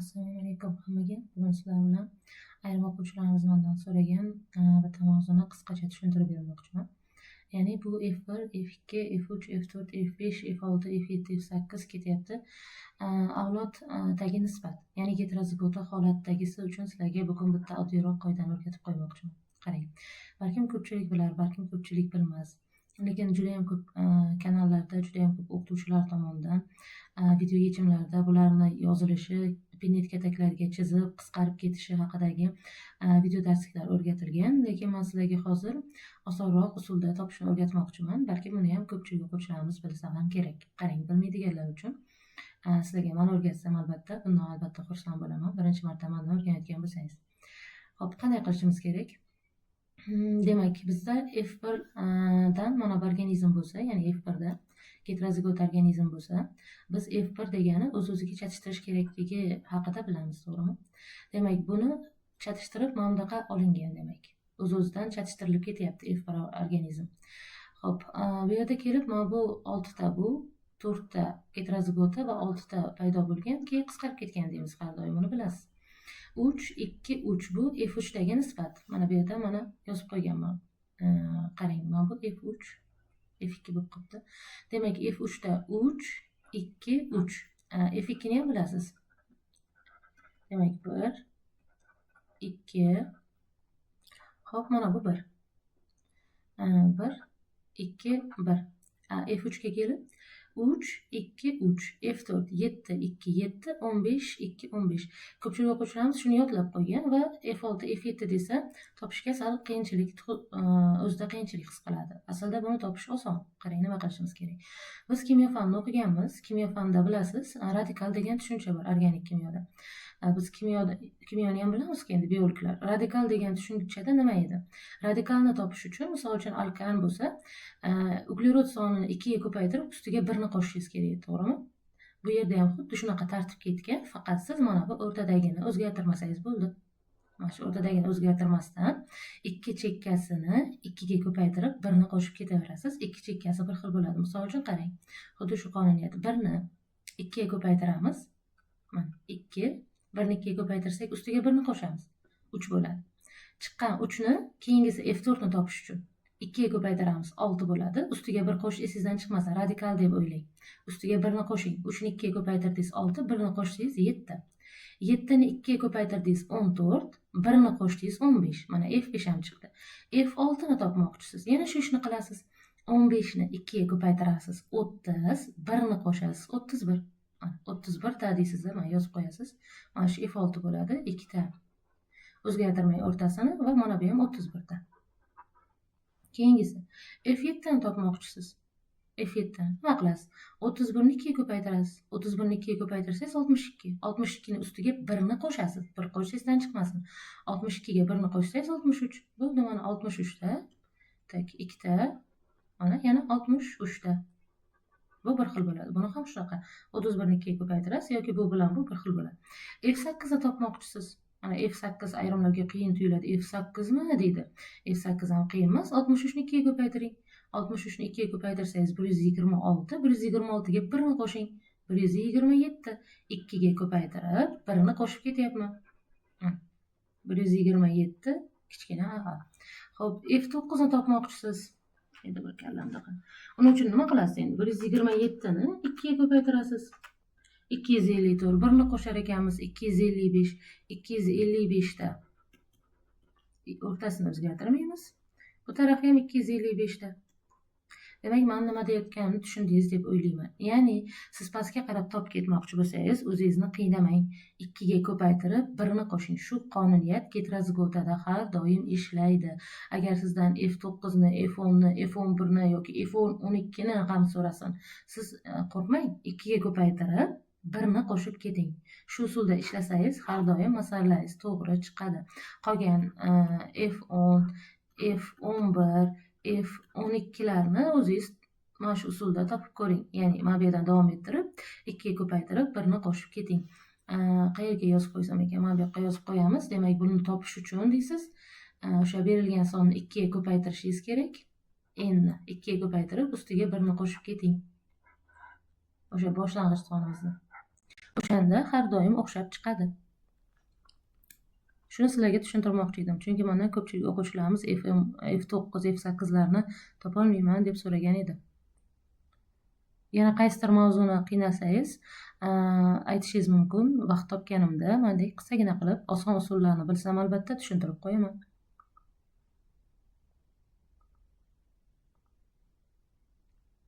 Assalomu alaykum hammaga. Bugun sizlar bilan ayrim o'quvchilarimiz mendan so'ragan bitta mavzuni qisqacha tushuntirib bermoqchiman. Ya'ni bu F1, F2, F3, F4, F5, F6, F7, F8 ketyapti. Avloddagi nisbat, ya'ni heterozigota holatdagisi uchun sizlarga bugun bitta oddiyroq qoidani o'rgatib qo'ymoqchiman. Qarang, balkim ko'pchilik bilar, balkim ko'pchilik bilmas. Lekin juda ham ko'p kanallarda, juda ham ko'p o'qituvchilar tomonidan video yechimlarda bularni yozilishi, pinnet kataklariga chizib, qisqarib ketishi haqidagi video darsliklar o'rgatilgan. Lekin men sizlarga hozir osonroq usulda topishni o'rgatmoqchiman. Balki buni ham ko'pchilik o'quvchilarimiz bilsa ham kerak. Qarang, bilmaydiganlar uchun sizlarga men o'rgatsam albatta, bundan albatta xursand bo'laman. Birinchi marta mendan o'rganayotgan bo'lsangiz. Xo'p, qanday qilishimiz kerak? Demak, bizda F1 dan mana bir organizm bo'lsa, ya'ni F1 da heterozigot organizm bo'lsa, biz F1 degani o'z-o'ziga chatishtirish kerakligi haqida bilamiz, to'g'rimi? Demak, buni chatishtirib mana bunaqa olingan demak. O'z-o'zidan chatishtirilib ketyapti F1 organizm. Xo'p, bu yerda kelib mana bu 6 ta bu 4 ta heterozigota va 6 ta paydo bo'lgan, keyin qisqarib ketgan deymiz har doim, buni bilasiz. 3, 2, 3 bu F3 dagi nisbat. Mana bu yerda mana yozib qo'yganman. Qarang, mana bu F3, F2 bo'lib qolibdi. Demak, F3 da 3, 2, 3. F2 ni ham bilasiz. Demak, 1, 2. Xo'p, mana bu 1. 1, 2, 1. F3 ga kelib 3, 2, 3, F4, 7, 2, 7, 15, 2, 15. Ko'pchilik o'quvchilarimiz shuni yodlab qo'ygan va F6, F7 desa topishga sal qiyinchilik, o'zida qiyinchilik his qiladi. Aslida buni topish oson. Qarang, nima qilishimiz kerak. Biz kimyo fanini o'qiganmiz. Kimyo fanida bilasiz, radikal degan tushuncha bor organik kimyoda. Biz kimyoni ham bilamiz endi, biologlar. Radikal degan tushunchada nima edi? Radikalni topish uchun, misol uchun alkan bo'lsa, uglerod sonini 2 ga ko'paytirib, ustiga 1 ni qo'shishingiz kerak, to'g'rimi? Bu yerda ham xuddi shunaqa tartib ketgan, faqat siz mana bu o'rtadagini o'zgartirmasangiz bo'ldi. Mana shu o'rtadagini o'zgartirmasdan 2 chekkasini 2 ga ko'paytirib 1 ni qo'shib ketaverasiz. 2 chekkasi bir xil bo'ladi. Misol uchun qarang. Xuddi shu qonuniyat. 1 ni 2 ga ko'paytiramiz. Mana 2, 1 ni 2 ga ko'paytirsak, ustiga 1 ni qo'shamiz. 3 bo'ladi. Chiqqan 3 ni keyingisi F4 ni topish uchun 2 ga ko'paytiramiz, 6 bo'ladi. Ustiga 1 qo'shish esingizdan chiqmasa, radikal deb o'ylang. Ustiga 1 ni qo'shing. 3 ni 2 ga ko'paytirdingiz 6, 1 ni qo'shsangiz 7. 7 ni 2 ga ko'paytirdingiz 14, 1 ni qo'shdingiz 15. Mana F5 ham chiqdi. F6 ni topmoqchisiz. Yana shu ishni qilasiz. 15 ni 2 ga ko'paytirasiz 30, 1 ni qo'shasiz 31. Mana 31 ta deysiz, mana yozib qo'yasiz. Mana shu F6 bo'ladi, 2 ta. O'zgartirmay o'rtasini va mana bu ham 31 ta. Keyingisi F7 ni topmoqchisiz. F7 nima qilasiz? 31 ni 2 ga ko'paytirasiz. 31 ni 2 ga ko'paytirsangiz 62. 62 ni ustiga 1 ni qo'shasiz. 1 qo'shish esdan chiqmasin. 62 ga 1 ni qo'shsangiz 63. Bo'ldi, mana 63 ta. Tak, 2 ta. Mana yana 63 ta. Bu bir xil bo'ladi. Buni ham shunaqa. 31 ni 2 ga ko'paytirasiz yoki bu bilan bu bir xil bo'ladi. F8 ni topmoqchisiz. Mana F8 ayrimlarga qiyin tuyuladi. F8 mi deydi? F8 ham qiyin emas. 63 ni 2 ga ko'paytiring. 63 ni 2 ga ko'paytirsangiz 126, 126 ga 1 ni qo'shing. 127. 2 ga ko'paytirib 1 ni qo'shib ketyapman. 127 kichkina a. Xo'p, F9 ni topmoqchisiz. Endi bir kallamda qil. Uning uchun nima qilasiz endi? 127 ni 2 ga ko'paytirasiz. 254, 1 ni qo'shar ekanmiz 255, 255 ta. O'rtasini o'zgartirmaymiz. Bu tarafga ham 255 ta. Demak, men nima deyotganimni tushundingiz deb o'ylayman. Ya'ni, siz pastga qarab topib ketmoqchi bo'lsangiz, o'zingizni qiynamang. 2 ga ko'paytirib 1 ni qo'shing. Shu qonuniyat heterozigotada har doim ishlaydi. Agar sizdan F9 ni, F10 ni, F11 ni yoki F12 ni ham so'rasin, siz qo'rqmang. 2 ga ko'paytirib 1 ni qo'shib keting. Shu usulda ishlasangiz, har doim masalalaringiz to'g'ri chiqadi. Qolgan F10, F11, F12larni o'zingiz mana shu usulda topib ko'ring. Ya'ni mana bu yerdan davom ettirib, 2 ga ko'paytirib 1 ni qo'shib keting. Qayerga yozib qo'ysam ekan? Mana bu yoqqa yozib qo'yamiz. Demak, buni topish uchun deysiz, o'sha berilgan sonni 2 ga ko'paytirishingiz kerak. Endi 2 ga ko'paytirib, ustiga 1 ni qo'shib keting. O'sha boshlang'ich sonimizni. O'shanda har doim o'xshab chiqadi. Shuni sizlarga tushuntirmoqchi edim, chunki mendan ko'pchilik o'quvchilarimiz F9, F8larni topolmayman deb so'ragan edi. Yana qaysidir mavzuni qiynalsangiz, aytishingiz mumkin. Vaqt topganimda mendek qisqagina qilib oson usullarni bilsam albatta tushuntirib qo'yaman.